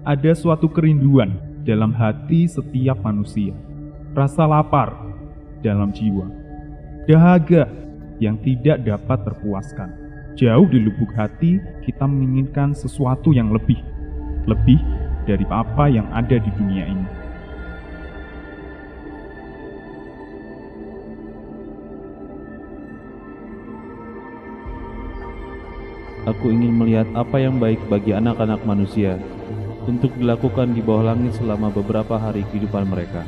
Ada suatu kerinduan dalam hati setiap manusia, rasa lapar dalam jiwa, dahaga yang tidak dapat terpuaskan. Jauh di lubuk hati kita menginginkan sesuatu yang lebih dari apa yang ada di dunia ini. Aku ingin melihat apa yang baik bagi anak-anak manusia untuk dilakukan di bawah langit selama beberapa hari kehidupan mereka.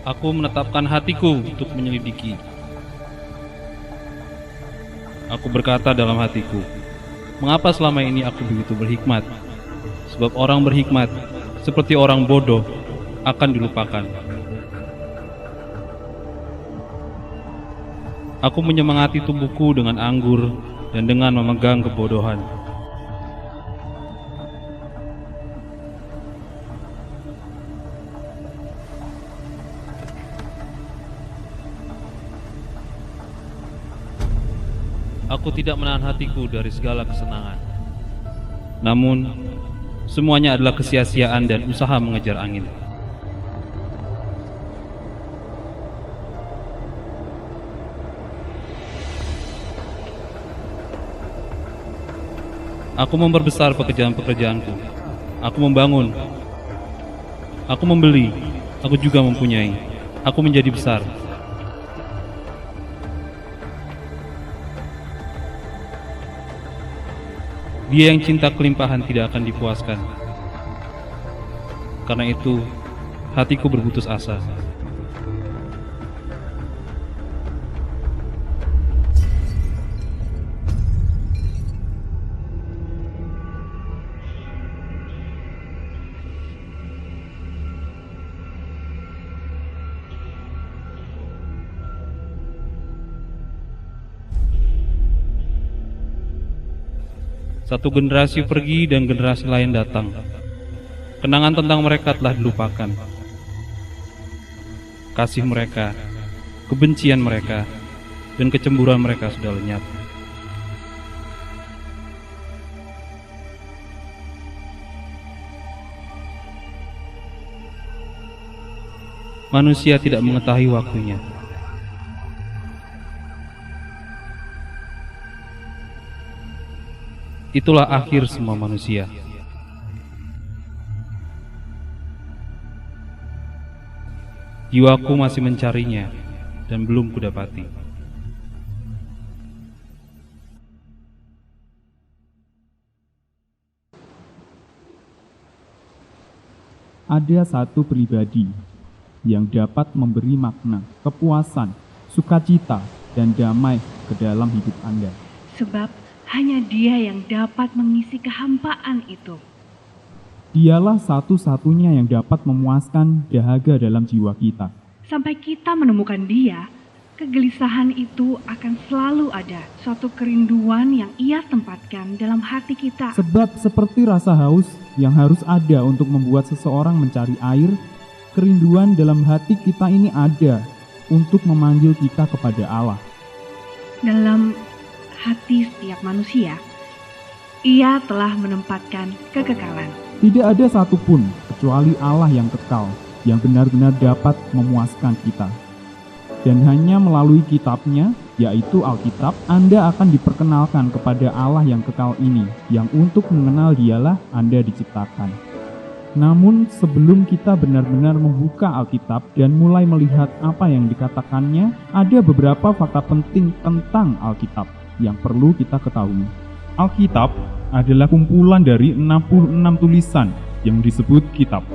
Aku menetapkan hatiku untuk menyelidiki. Aku berkata dalam hatiku, mengapa selama ini aku begitu berhikmat? Sebab orang berhikmat, seperti orang bodoh, akan dilupakan. Aku menyemangati tubuhku dengan anggur dan dengan memegang kebodohan. Aku tidak menahan hatiku dari segala kesenangan. Namun, semuanya adalah kesia-siaan dan usaha mengejar angin. Aku memperbesar pekerjaan-pekerjaanku. Aku membangun. Aku membeli. Aku juga mempunyai. Aku menjadi besar. Dia yang cinta kelimpahan tidak akan dipuaskan. Karena itu, hatiku berputus asa. Satu generasi pergi dan generasi lain datang. Kenangan tentang mereka telah dilupakan. Kasih mereka, kebencian mereka, dan kecemburuan mereka sudah lenyap. Manusia tidak mengetahui waktunya. Itulah akhir semua manusia. Jiwaku masih mencarinya dan belum kudapati. Ada satu pribadi yang dapat memberi makna, kepuasan, sukacita, dan damai ke dalam hidup Anda. Sebab hanya Dia yang dapat mengisi kehampaan itu. Dialah satu-satunya yang dapat memuaskan dahaga dalam jiwa kita. Sampai kita menemukan Dia, kegelisahan itu akan selalu ada. Suatu kerinduan yang Ia tempatkan dalam hati kita. Sebab seperti rasa haus yang harus ada untuk membuat seseorang mencari air, kerinduan dalam hati kita ini ada untuk memanggil kita kepada Allah. Dalam hati setiap manusia, Ia telah menempatkan kekekalan. Tidak ada satupun kecuali Allah yang kekal, yang benar-benar dapat memuaskan kita. Dan hanya melalui kitabnya, yaitu Alkitab, Anda akan diperkenalkan kepada Allah yang kekal ini, yang untuk mengenal Dialah Anda diciptakan. Namun sebelum kita benar-benar membuka Alkitab dan mulai melihat apa yang dikatakannya, ada beberapa fakta penting tentang Alkitab yang perlu kita ketahui. Alkitab adalah kumpulan dari 66 tulisan yang disebut kitab.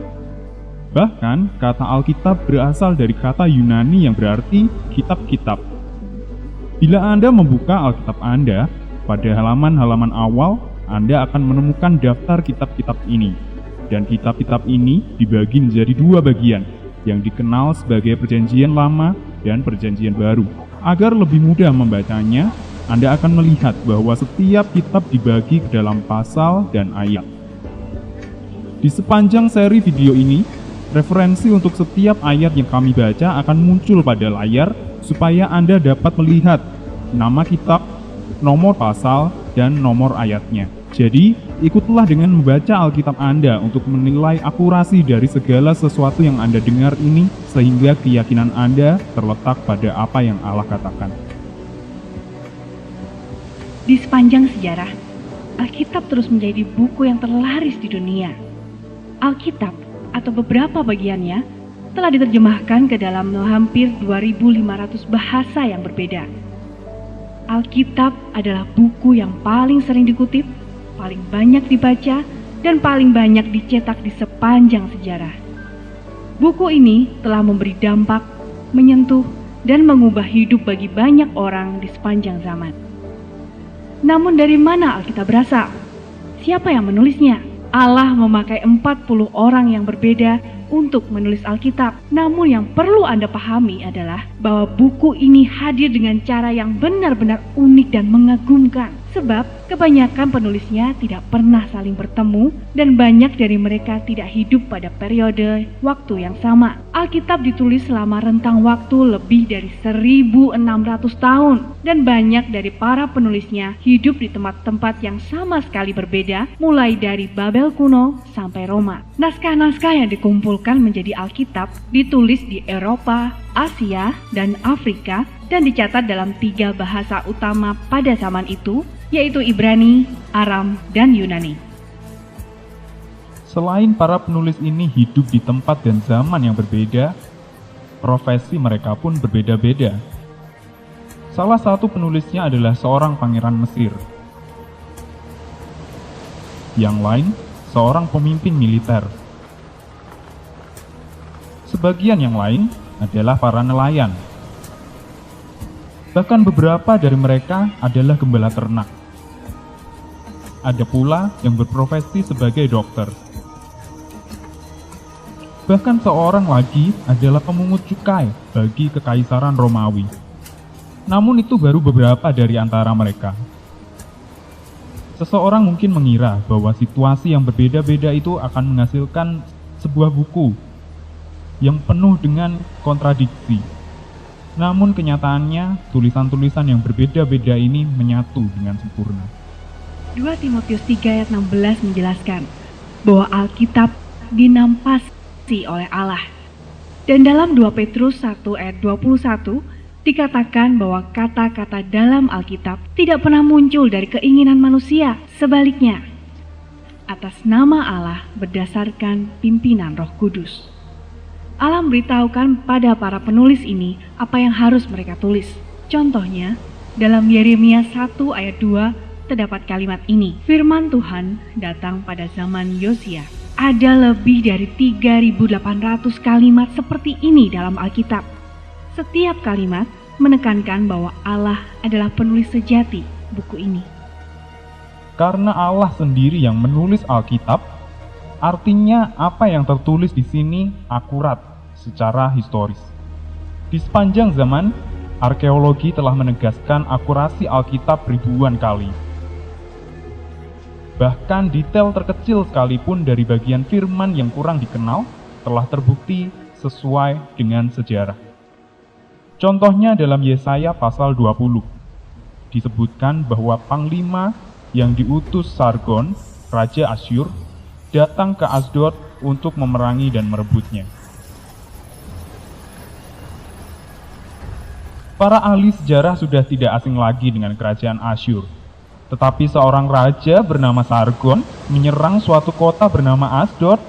Bahkan kata Alkitab berasal dari kata Yunani yang berarti kitab-kitab. Bila Anda membuka Alkitab Anda, pada halaman-halaman awal Anda akan menemukan daftar kitab-kitab ini. Dan kitab-kitab ini dibagi menjadi dua bagian yang dikenal sebagai Perjanjian Lama dan Perjanjian Baru. Agar lebih mudah membacanya, Anda akan melihat bahwa setiap kitab dibagi ke dalam pasal dan ayat. Di sepanjang seri video ini, referensi untuk setiap ayat yang kami baca akan muncul pada layar supaya Anda dapat melihat nama kitab, nomor pasal, dan nomor ayatnya. Jadi, ikutlah dengan membaca Alkitab Anda untuk menilai akurasi dari segala sesuatu yang Anda dengar ini, sehingga keyakinan Anda terletak pada apa yang Allah katakan. Di sepanjang sejarah, Alkitab terus menjadi buku yang terlaris di dunia. Alkitab, atau beberapa bagiannya, telah diterjemahkan ke dalam hampir 2.500 bahasa yang berbeda. Alkitab adalah buku yang paling sering dikutip, paling banyak dibaca, dan paling banyak dicetak di sepanjang sejarah. Buku ini telah memberi dampak, menyentuh, dan mengubah hidup bagi banyak orang di sepanjang zaman. Namun dari mana Alkitab berasal? Siapa yang menulisnya? Allah memakai 40 orang yang berbeda untuk menulis Alkitab. Namun yang perlu Anda pahami adalah bahwa buku ini hadir dengan cara yang benar-benar unik dan mengagumkan. Sebab kebanyakan penulisnya tidak pernah saling bertemu dan banyak dari mereka tidak hidup pada periode waktu yang sama. Alkitab ditulis selama rentang waktu lebih dari 1.600 tahun dan banyak dari para penulisnya hidup di tempat-tempat yang sama sekali berbeda, mulai dari Babel kuno sampai Roma. Naskah-naskah yang dikumpulkan menjadi Alkitab ditulis di Eropa, Asia, dan Afrika dan dicatat dalam 3 bahasa utama pada zaman itu, yaitu Ibrani, Aram, dan Yunani. Selain para penulis ini hidup di tempat dan zaman yang berbeda, profesi mereka pun berbeda-beda. Salah satu penulisnya adalah seorang pangeran Mesir. Yang lain, seorang pemimpin militer. Sebagian yang lain adalah para nelayan. Bahkan beberapa dari mereka adalah gembala ternak. Ada pula yang berprofesi sebagai dokter. Bahkan seorang lagi adalah pemungut cukai bagi kekaisaran Romawi. Namun itu baru beberapa dari antara mereka. Seseorang mungkin mengira bahwa situasi yang berbeda-beda itu akan menghasilkan sebuah buku yang penuh dengan kontradiksi. Namun kenyataannya, tulisan-tulisan yang berbeda-beda ini menyatu dengan sempurna. 2 Timotius 3 ayat 16 menjelaskan bahwa Alkitab dinampasi oleh Allah. Dan dalam 2 Petrus 1 ayat 21 dikatakan bahwa kata-kata dalam Alkitab tidak pernah muncul dari keinginan manusia. Sebaliknya, atas nama Allah berdasarkan pimpinan Roh Kudus. Allah memberitahukan pada para penulis ini apa yang harus mereka tulis. Contohnya, dalam Yeremia 1 ayat 2 terdapat kalimat ini. Firman Tuhan datang pada zaman Yosia. Ada lebih dari 3.800 kalimat seperti ini dalam Alkitab. Setiap kalimat menekankan bahwa Allah adalah penulis sejati buku ini. Karena Allah sendiri yang menulis Alkitab, artinya apa yang tertulis di sini akurat secara historis. Di sepanjang zaman, arkeologi telah menegaskan akurasi Alkitab ribuan kali. Bahkan detail terkecil sekalipun dari bagian firman yang kurang dikenal telah terbukti sesuai dengan sejarah. Contohnya dalam Yesaya pasal 20, disebutkan bahwa panglima yang diutus Sargon, Raja Asyur, datang ke Asdod untuk memerangi dan merebutnya. Para ahli sejarah sudah tidak asing lagi dengan kerajaan Asyur. Tetapi seorang raja bernama Sargon menyerang suatu kota bernama Asdod.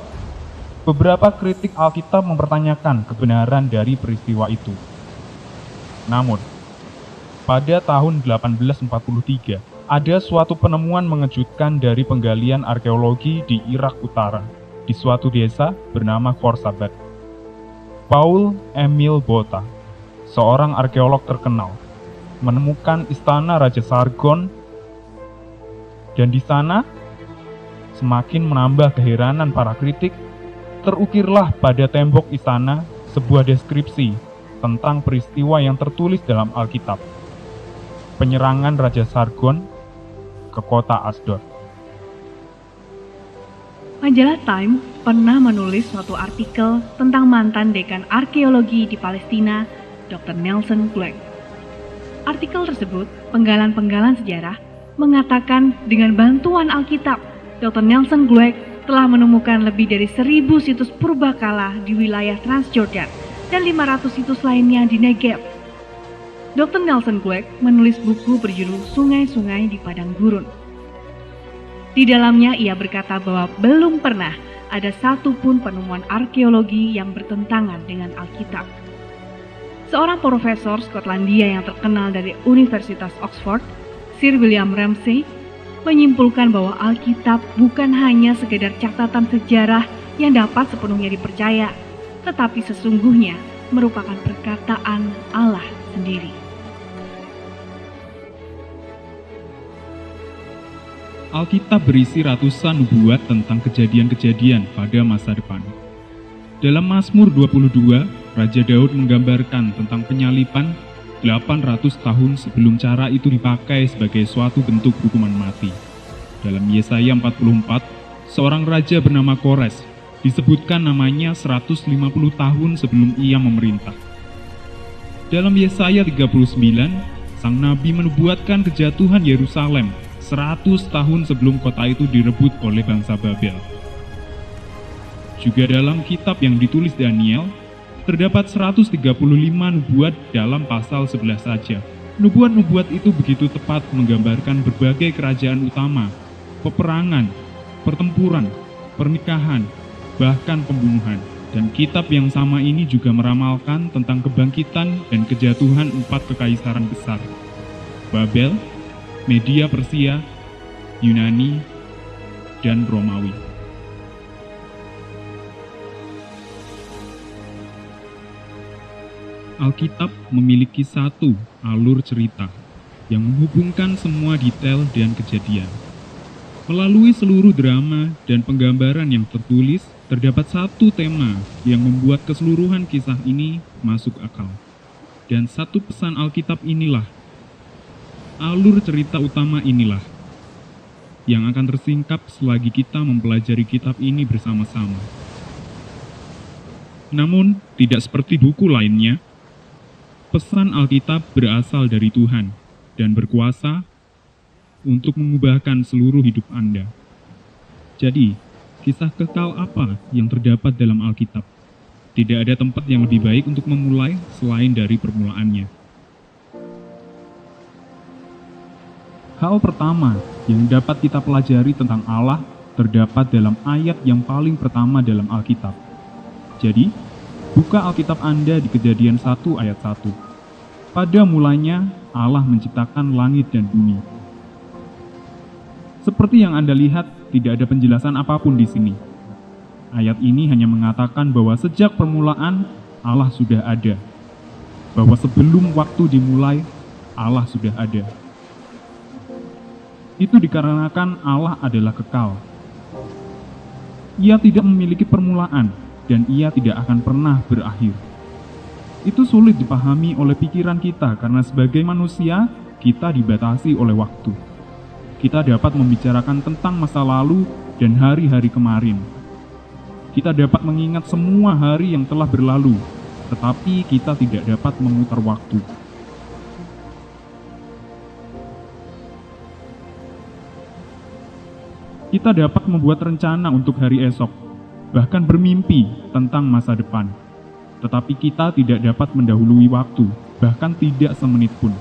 Beberapa kritik Alkitab mempertanyakan kebenaran dari peristiwa itu. Namun, pada tahun 1843, ada suatu penemuan mengejutkan dari penggalian arkeologi di Irak Utara, di suatu desa bernama Khorsabad. Paul Emil Botta, seorang arkeolog terkenal, menemukan istana Raja Sargon, dan di sana, semakin menambah keheranan para kritik, terukirlah pada tembok istana sebuah deskripsi tentang peristiwa yang tertulis dalam Alkitab, penyerangan Raja Sargon ke kota Asdod. Majalah Time pernah menulis suatu artikel tentang mantan dekan arkeologi di Palestina, Dr. Nelson Glueck. Artikel tersebut, penggalan-penggalan sejarah, mengatakan dengan bantuan Alkitab, Dr. Nelson Glueck telah menemukan lebih dari 1000 situs purbakala di wilayah Transjordan dan 500 situs lainnya di Negev. Dr. Nelson Glueck menulis buku berjudul Sungai-Sungai di Padang Gurun. Di dalamnya ia berkata bahwa belum pernah ada satupun penemuan arkeologi yang bertentangan dengan Alkitab. Seorang profesor Skotlandia yang terkenal dari Universitas Oxford, Sir William Ramsay, menyimpulkan bahwa Alkitab bukan hanya sekedar catatan sejarah yang dapat sepenuhnya dipercaya, tetapi sesungguhnya merupakan perkataan Allah sendiri. Alkitab berisi ratusan nubuat tentang kejadian-kejadian pada masa depan. Dalam Mazmur 22, Raja Daud menggambarkan tentang penyalipan 800 tahun sebelum cara itu dipakai sebagai suatu bentuk hukuman mati. Dalam Yesaya 44, seorang raja bernama Kores disebutkan namanya 150 tahun sebelum ia memerintah. Dalam Yesaya 39, sang nabi menubuatkan kejatuhan Yerusalem 100 tahun sebelum kota itu direbut oleh bangsa Babel. Juga dalam kitab yang ditulis Daniel, terdapat 135 nubuat dalam pasal 11 saja. Nubuat-nubuat itu begitu tepat menggambarkan berbagai kerajaan utama, peperangan, pertempuran, pernikahan, bahkan pembunuhan. Dan kitab yang sama ini juga meramalkan tentang kebangkitan dan kejatuhan 4 kekaisaran besar: Babel, Media Persia, Yunani, dan Romawi. Alkitab memiliki satu alur cerita yang menghubungkan semua detail dan kejadian. Melalui seluruh drama dan penggambaran yang tertulis, terdapat satu tema yang membuat keseluruhan kisah ini masuk akal. Dan satu pesan Alkitab inilah, alur cerita utama inilah yang akan tersingkap selagi kita mempelajari kitab ini bersama-sama. Namun, tidak seperti buku lainnya, pesan Alkitab berasal dari Tuhan dan berkuasa untuk mengubahkan seluruh hidup Anda. Jadi, kisah kekal apa yang terdapat dalam Alkitab? Tidak ada tempat yang lebih baik untuk memulai selain dari permulaannya. Hal pertama yang dapat kita pelajari tentang Allah terdapat dalam ayat yang paling pertama dalam Alkitab. Jadi, buka Alkitab Anda di Kejadian 1 ayat 1. Pada mulanya Allah menciptakan langit dan bumi. Seperti yang Anda lihat, tidak ada penjelasan apapun di sini. Ayat ini hanya mengatakan bahwa sejak permulaan Allah sudah ada. Bahwa sebelum waktu dimulai, Allah sudah ada. Itu dikarenakan Allah adalah kekal. Ia tidak memiliki permulaan, dan ia tidak akan pernah berakhir. Itu sulit dipahami oleh pikiran kita karena sebagai manusia, kita dibatasi oleh waktu. Kita dapat membicarakan tentang masa lalu dan hari-hari kemarin. Kita dapat mengingat semua hari yang telah berlalu, tetapi kita tidak dapat memutar waktu. Kita dapat membuat rencana untuk hari esok, bahkan bermimpi tentang masa depan. Tetapi kita tidak dapat mendahului waktu, bahkan tidak semenit pun.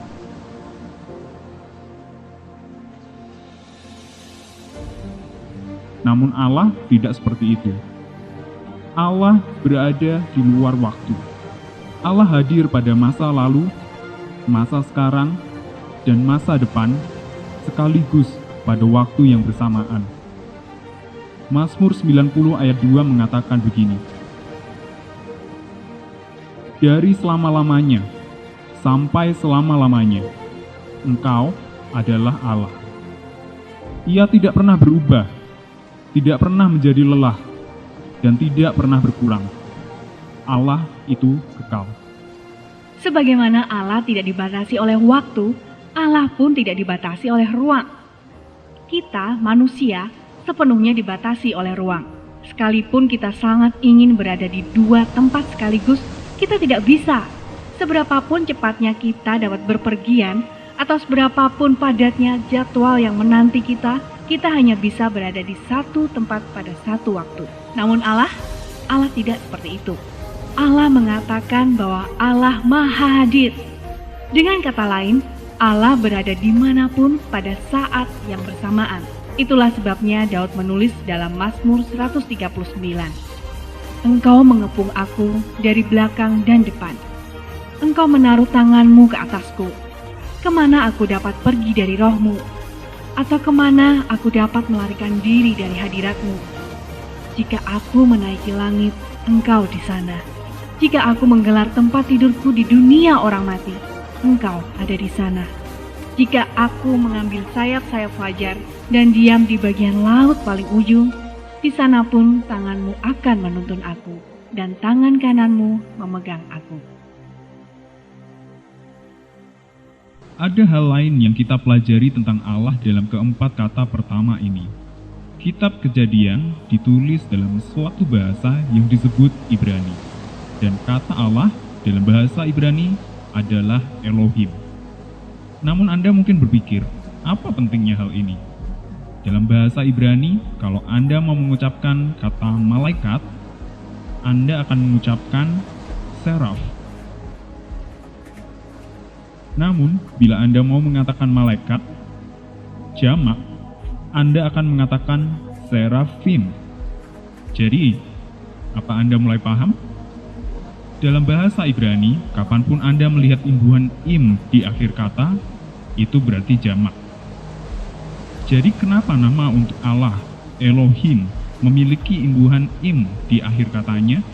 Namun Allah tidak seperti itu. Allah berada di luar waktu. Allah hadir pada masa lalu, masa sekarang, dan masa depan, sekaligus pada waktu yang bersamaan. Mazmur 90 ayat 2 mengatakan begini, dari selama-lamanya sampai selama-lamanya, Engkau adalah Allah. Ia tidak pernah berubah, tidak pernah menjadi lelah, dan tidak pernah berkurang. Allah itu kekal. Sebagaimana Allah tidak dibatasi oleh waktu, Allah pun tidak dibatasi oleh ruang. Kita, manusia, sepenuhnya dibatasi oleh ruang. Sekalipun kita sangat ingin berada di dua tempat sekaligus, kita tidak bisa. Seberapapun cepatnya kita dapat berpergian, atau seberapapun padatnya jadwal yang menanti kita hanya bisa berada di satu tempat pada satu waktu. Namun Allah tidak seperti itu. Allah mengatakan bahwa Allah Maha Hadir. Dengan kata lain, Allah berada dimanapun pada saat yang bersamaan. Itulah sebabnya Daud menulis dalam Mazmur 139, Engkau mengepung aku dari belakang dan depan. Engkau menaruh tanganmu ke atasku. Kemana aku dapat pergi dari rohmu? Atau kemana aku dapat melarikan diri dari hadiratmu? Jika aku menaiki langit, engkau di sana. Jika aku menggelar tempat tidurku di dunia orang mati, engkau ada di sana. Jika aku mengambil sayap-sayap fajar dan diam di bagian laut paling ujung, di sana pun tanganmu akan menuntun aku, dan tangan kananmu memegang aku. Ada hal lain yang kita pelajari tentang Allah dalam keempat kata pertama ini. Kitab Kejadian ditulis dalam suatu bahasa yang disebut Ibrani. Dan kata Allah dalam bahasa Ibrani adalah Elohim. Namun Anda mungkin berpikir, apa pentingnya hal ini? Dalam bahasa Ibrani, kalau Anda mau mengucapkan kata malaikat, Anda akan mengucapkan seraf. Namun, bila Anda mau mengatakan malaikat, jamak, Anda akan mengatakan serafim. Jadi, apa Anda mulai paham? Dalam bahasa Ibrani, kapanpun Anda melihat imbuhan im di akhir kata, itu berarti jamak. Jadi kenapa nama untuk Allah, Elohim, memiliki imbuhan im di akhir katanya?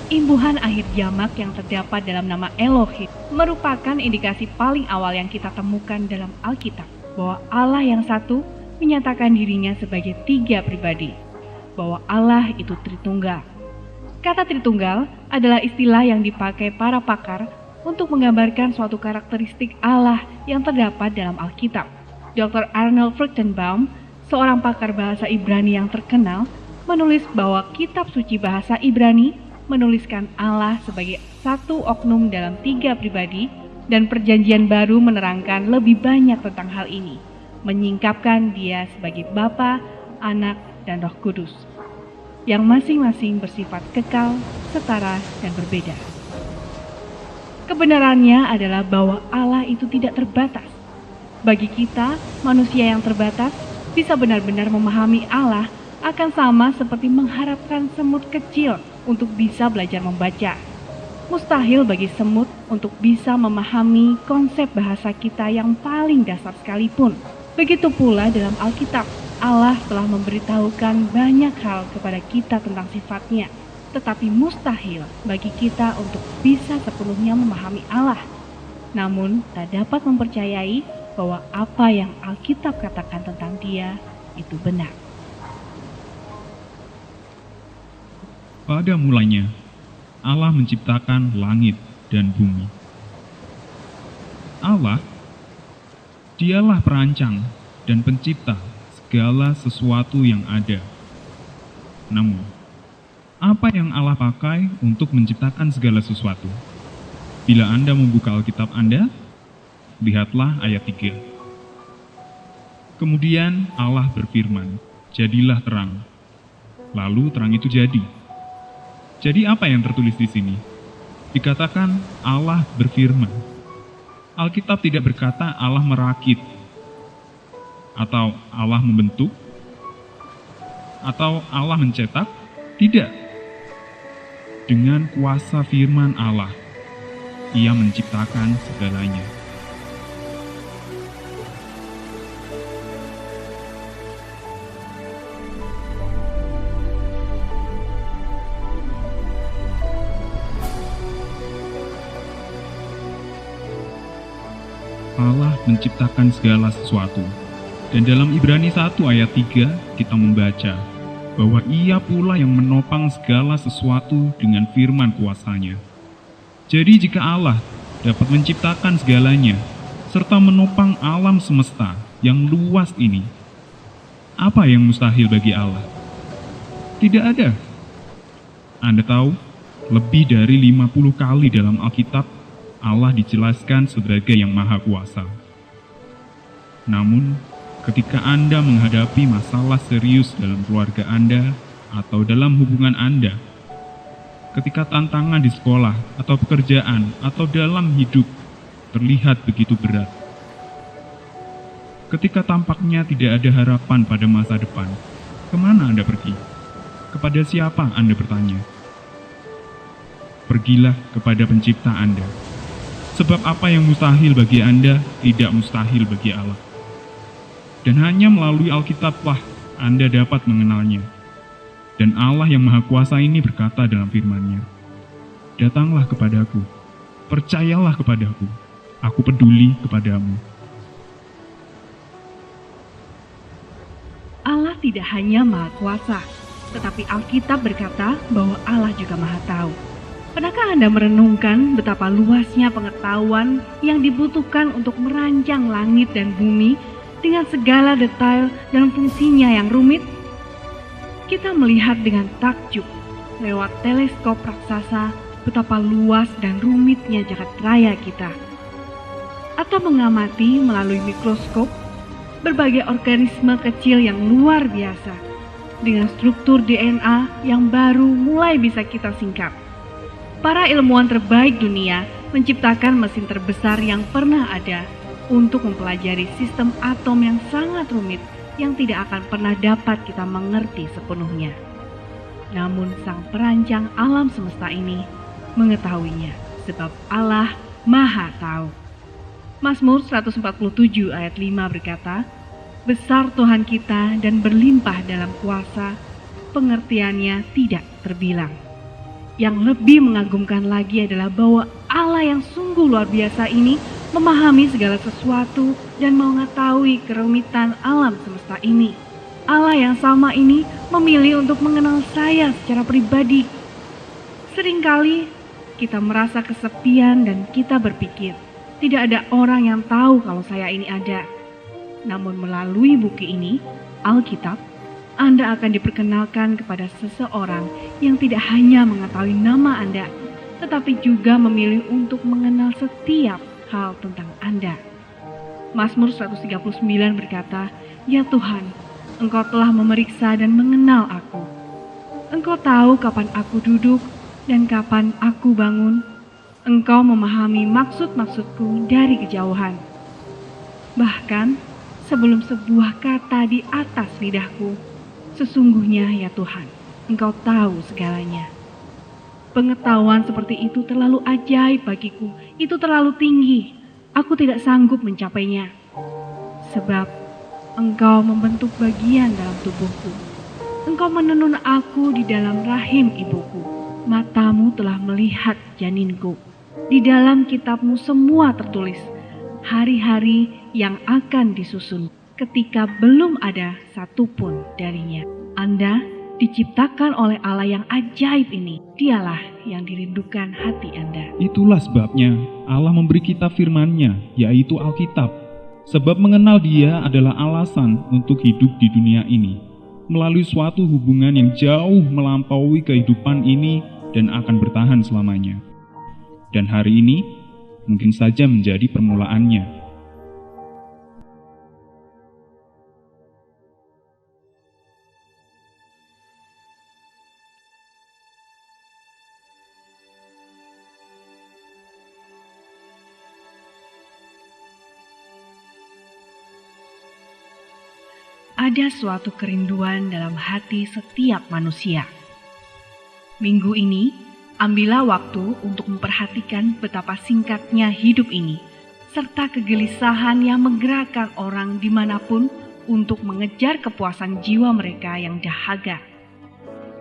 Imbuhan akhir jamak yang terdapat dalam nama Elohim merupakan indikasi paling awal yang kita temukan dalam Alkitab bahwa Allah yang satu menyatakan dirinya sebagai tiga pribadi, bahwa Allah itu Tritunggal. Kata Tritunggal adalah istilah yang dipakai para pakar untuk menggambarkan suatu karakteristik Allah yang terdapat dalam Alkitab. Dr. Arnold Fruchtenbaum, seorang pakar bahasa Ibrani yang terkenal, menulis bahwa kitab suci bahasa Ibrani menuliskan Allah sebagai satu oknum dalam tiga pribadi, dan Perjanjian Baru menerangkan lebih banyak tentang hal ini, menyingkapkan Dia sebagai Bapa, Anak, dan Roh Kudus, yang masing-masing bersifat kekal, setara, dan berbeda. Kebenarannya adalah bahwa Allah itu tidak terbatas. Bagi kita, manusia yang terbatas, bisa benar-benar memahami Allah akan sama seperti mengharapkan semut kecil untuk bisa belajar membaca. Mustahil bagi semut untuk bisa memahami konsep bahasa kita yang paling dasar sekalipun. Begitu pula dalam Alkitab, Allah telah memberitahukan banyak hal kepada kita tentang sifatnya, tetapi mustahil bagi kita untuk bisa sepenuhnya memahami Allah. Namun, tak dapat mempercayai bahwa apa yang Alkitab katakan tentang Dia itu benar. Pada mulanya, Allah menciptakan langit dan bumi. Allah, Dialah perancang dan pencipta segala sesuatu yang ada. Namun, apa yang Allah pakai untuk menciptakan segala sesuatu? Bila Anda membuka Alkitab Anda, lihatlah ayat 3. Kemudian Allah berfirman, "Jadilah terang." Lalu terang itu jadi. Jadi apa yang tertulis di sini? Dikatakan Allah berfirman. Alkitab tidak berkata Allah merakit, atau Allah membentuk, atau Allah mencetak. Tidak. Dengan kuasa firman Allah, Ia menciptakan segalanya. Allah menciptakan segala sesuatu. Dan dalam Ibrani 1 ayat 3 kita membaca bahwa Ia pula yang menopang segala sesuatu dengan firman kuasa-Nya. Jadi jika Allah dapat menciptakan segalanya serta menopang alam semesta yang luas ini, apa yang mustahil bagi Allah? Tidak ada. Anda tahu, Lebih dari 50 kali dalam Alkitab, Allah dijelaskan sebagai yang Maha Kuasa. Namun, ketika Anda menghadapi masalah serius dalam keluarga Anda atau dalam hubungan Anda, ketika tantangan di sekolah atau pekerjaan atau dalam hidup terlihat begitu berat, ketika tampaknya tidak ada harapan pada masa depan, kemana Anda pergi? Kepada siapa Anda bertanya? Pergilah kepada pencipta Anda. Sebab apa yang mustahil bagi Anda, tidak mustahil bagi Allah. Dan hanya melalui Alkitablah Anda dapat mengenalnya. Dan Allah yang Maha Kuasa ini berkata dalam firman-Nya, "Datanglah kepadaku, percayalah kepadaku, aku peduli kepadamu." Allah tidak hanya Maha Kuasa, tetapi Alkitab berkata bahwa Allah juga Maha Tahu. Pernahkah Anda merenungkan betapa luasnya pengetahuan yang dibutuhkan untuk merancang langit dan bumi dengan segala detail dan fungsinya yang rumit? Kita melihat dengan takjub lewat teleskop raksasa betapa luas dan rumitnya jagat raya kita. Atau mengamati melalui mikroskop berbagai organisme kecil yang luar biasa dengan struktur DNA yang baru mulai bisa kita singkap. Para ilmuwan terbaik dunia menciptakan mesin terbesar yang pernah ada untuk mempelajari sistem atom yang sangat rumit yang tidak akan pernah dapat kita mengerti sepenuhnya. Namun sang perancang alam semesta ini mengetahuinya sebab Allah Maha Tahu. Mazmur 147 ayat 5 berkata, "Besar Tuhan kita dan berlimpah dalam kuasa, pengertiannya tidak terbilang." Yang lebih mengagumkan lagi adalah bahwa Allah yang sungguh luar biasa ini memahami segala sesuatu dan mengetahui kerumitan alam semesta ini. Allah yang sama ini memilih untuk mengenal saya secara pribadi. Seringkali kita merasa kesepian dan kita berpikir, tidak ada orang yang tahu kalau saya ini ada. Namun melalui buku ini, Alkitab, Anda akan diperkenalkan kepada seseorang yang tidak hanya mengetahui nama Anda, tetapi juga memilih untuk mengenal setiap hal tentang Anda. Mazmur 139 berkata, "Ya Tuhan, Engkau telah memeriksa dan mengenal aku. Engkau tahu kapan aku duduk dan kapan aku bangun. Engkau memahami maksud-maksudku dari kejauhan. Bahkan sebelum sebuah kata di atas lidahku, sesungguhnya ya Tuhan, Engkau tahu segalanya." Pengetahuan seperti itu terlalu ajaib bagiku, itu terlalu tinggi. Aku tidak sanggup mencapainya. Sebab Engkau membentuk bagian dalam tubuhku. Engkau menenun aku di dalam rahim ibuku. Matamu telah melihat janinku. Di dalam kitab-Mu semua tertulis, hari-hari yang akan disusun ketika belum ada satupun darinya. Anda diciptakan oleh Allah yang ajaib ini. Dialah yang dirindukan hati Anda. Itulah sebabnya Allah memberi kita firman-Nya, yaitu Alkitab. Sebab mengenal Dia adalah alasan untuk hidup di dunia ini, melalui suatu hubungan yang jauh melampaui kehidupan ini dan akan bertahan selamanya. Dan hari ini mungkin saja menjadi permulaannya. Ada suatu kerinduan dalam hati setiap manusia. Minggu ini, ambillah waktu untuk memperhatikan betapa singkatnya hidup ini, serta kegelisahan yang menggerakkan orang dimanapun untuk mengejar kepuasan jiwa mereka yang dahaga.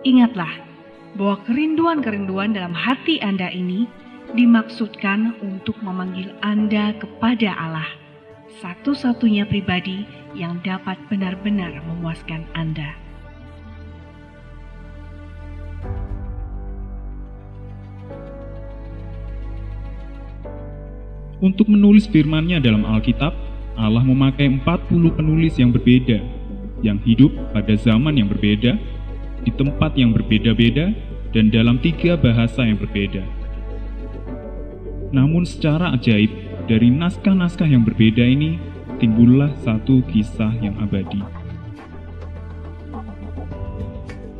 Ingatlah bahwa kerinduan-kerinduan dalam hati Anda ini dimaksudkan untuk memanggil Anda kepada Allah, satu-satunya pribadi yang dapat benar-benar memuaskan Anda. Untuk menulis firman-Nya dalam Alkitab, Allah memakai 40 penulis yang berbeda, yang hidup pada zaman yang berbeda, di tempat yang berbeda-beda, dan dalam 3 bahasa yang berbeda. Namun secara ajaib, dari naskah-naskah yang berbeda ini, timbullah satu kisah yang abadi.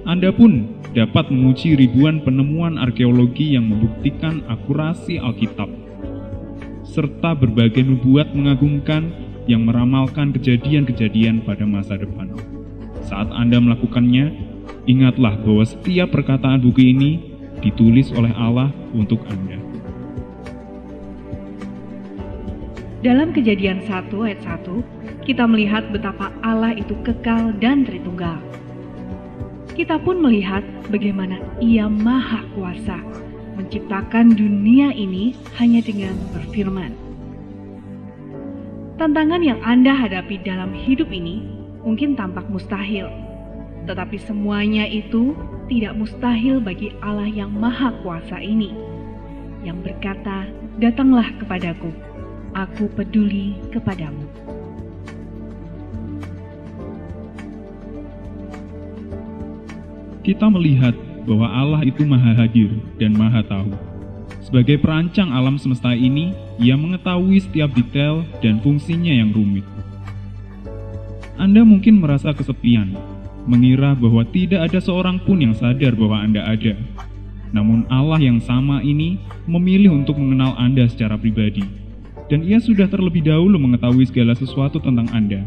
Anda pun dapat menguji ribuan penemuan arkeologi yang membuktikan akurasi Alkitab, serta berbagai nubuat mengagumkan yang meramalkan kejadian-kejadian pada masa depan. Saat Anda melakukannya, ingatlah bahwa setiap perkataan buku ini ditulis oleh Allah untuk Anda. Dalam Kejadian 1 ayat 1, kita melihat betapa Allah itu kekal dan Tritunggal. Kita pun melihat bagaimana Ia Maha Kuasa menciptakan dunia ini hanya dengan berfirman. Tantangan yang Anda hadapi dalam hidup ini mungkin tampak mustahil, tetapi semuanya itu tidak mustahil bagi Allah yang Maha Kuasa ini, yang berkata, "Datanglah kepadaku, aku peduli kepadamu." Kita melihat bahwa Allah itu maha hadir dan maha tahu. Sebagai perancang alam semesta ini, Ia mengetahui setiap detail dan fungsinya yang rumit. Anda mungkin merasa kesepian, mengira bahwa tidak ada seorang pun yang sadar bahwa Anda ada. Namun Allah yang sama ini memilih untuk mengenal Anda secara pribadi, dan Ia sudah terlebih dahulu mengetahui segala sesuatu tentang Anda.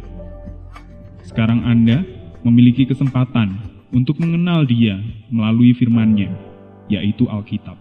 Sekarang Anda memiliki kesempatan untuk mengenal Dia melalui firman-Nya, yaitu Alkitab.